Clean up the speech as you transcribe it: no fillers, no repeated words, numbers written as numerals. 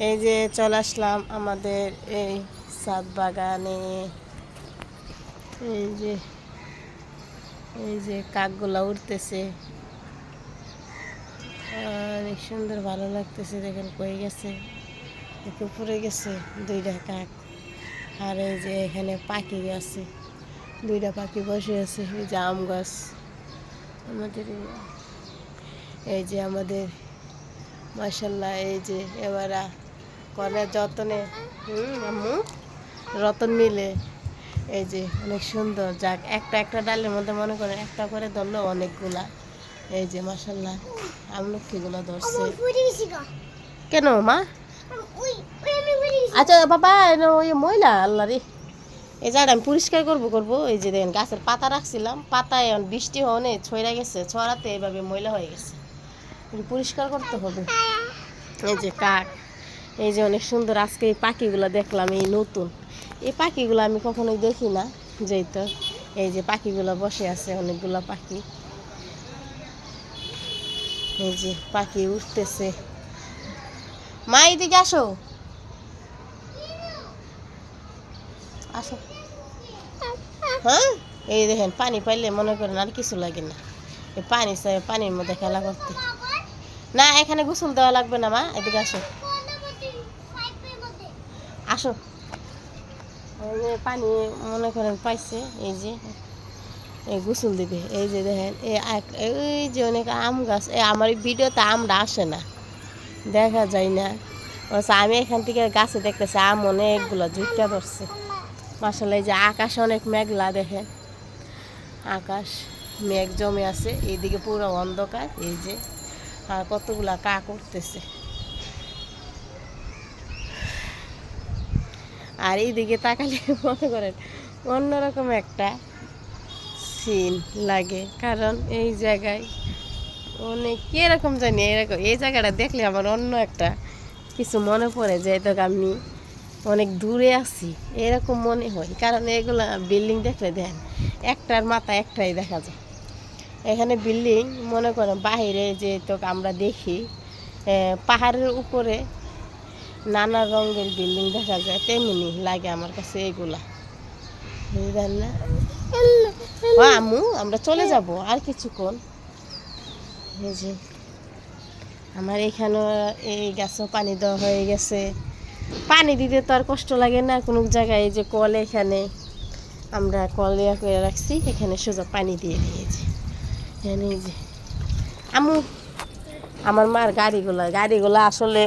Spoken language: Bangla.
এই যে চলে আসলাম আমাদের এই ছাদ বাগানে। এই যে কাকগুলা উঠতেছে, অনেক সুন্দর ভালো লাগতেছে। দেখেন কই গেছে, উপরে গেছে দুইটা কাক। আর এই যে এখানে পাখি আছে, দুইটা পাখি বসে আছে। এই যে আম গাছ আমাদের, এই যে আমাদের মাশাল্লাহ। এই যে এবারা করে যতনে আম্মু রতন মিলে। এই যে অনেক সুন্দর, যাক একটা একটা ডালের মধ্যে মনে করেন একটা করে ধরলো অনেকগুলা। এই যে মাশাল্লাহ আমলক্ষীগুলো ধরছে। কেন মা? আচ্ছা বাবা, ওই ময়লা আল্লাহ রে। এই জায়গাটা আমি পরিষ্কার করবো। এই যে দেখেন গাছের পাতা রাখছিলাম, পাতায় বৃষ্টি হনে ছড়া গেছে, ছড়াতে এইভাবে ময়লা হয়ে গেছে, পরিষ্কার করতে হবে। এই যে কাক, এই যে অনেক সুন্দর। আজকে এই পাখিগুলো দেখলাম, এই নতুন এই পাখিগুলো আমি কখনোই দেখি না। যেই তো এই যে পাখিগুলো বসে আছে, অনেকগুলো পাখি। এই যে পাখি উঠতেছে। মা এদিকে আসো, আসো। হ্যাঁ, এই দেখেন পানি পাইলে মনে করেন আর কিছু লাগে না। এই পানি চাই, পানির মধ্যে খেলা করতে। না, এখানে গোসল দেওয়া লাগবে না মা, এদিকে আসো, আসো। এই যে পানি মনে করেন পাইছে, এই যে এই গোসল দিবে। এই যে দেখেন এই যে অনেক আম গাছ। আমার এই ভিডিওতে আমটা আসে না, দেখা যায় না। আমি এখান থেকে গাছে দেখতেছি আম অনেকগুলো জুটটা ধরছে মাশাআল্লাহ। এই যে আকাশে অনেক মেঘলা, দেখেন আকাশ মেঘ জমে আছে, এইদিকে পুরো অন্ধকার। এই যে আর কতগুলা কাক উঠতেছে। আর এইদিকে তাকালে মনে করেন অন্যরকম একটা সিন লাগে, কারণ এই জায়গায় অনেক এরকম জানি এরকম। এই জায়গাটা দেখলে আমার অন্য একটা কিছু মনে পড়ে যে তো আমি অনেক দূরে আছি, এরকম মনে হয়। কারণ এগুলা বিল্ডিং দেখলে দেখেন একটার মাথা একটাই দেখা যায়। এখানে বিল্ডিং মনে করেন বাহিরে যে তো আমরা দেখি পাহাড়ের উপরে নানা রঙের বিল্ডিং দেখা যায়, তেমনি লাগে আমার কাছে এগুলা, বুঝলেন না? আম্মু আমরা চলে যাব আর কিছুক্ষণ। এই যে আমার এখানে এই গাছও পানি দেওয়া হয়ে গেছে। পানি দিতে তো আর কষ্ট লাগে না কোনো জায়গায়। এই যে কল, এখানে আমরা কল করে রাখছি, এখানে সোজা পানি দিয়ে দিয়েছি। এই যে আম্মু আমার মার গাড়িগুলা আসলে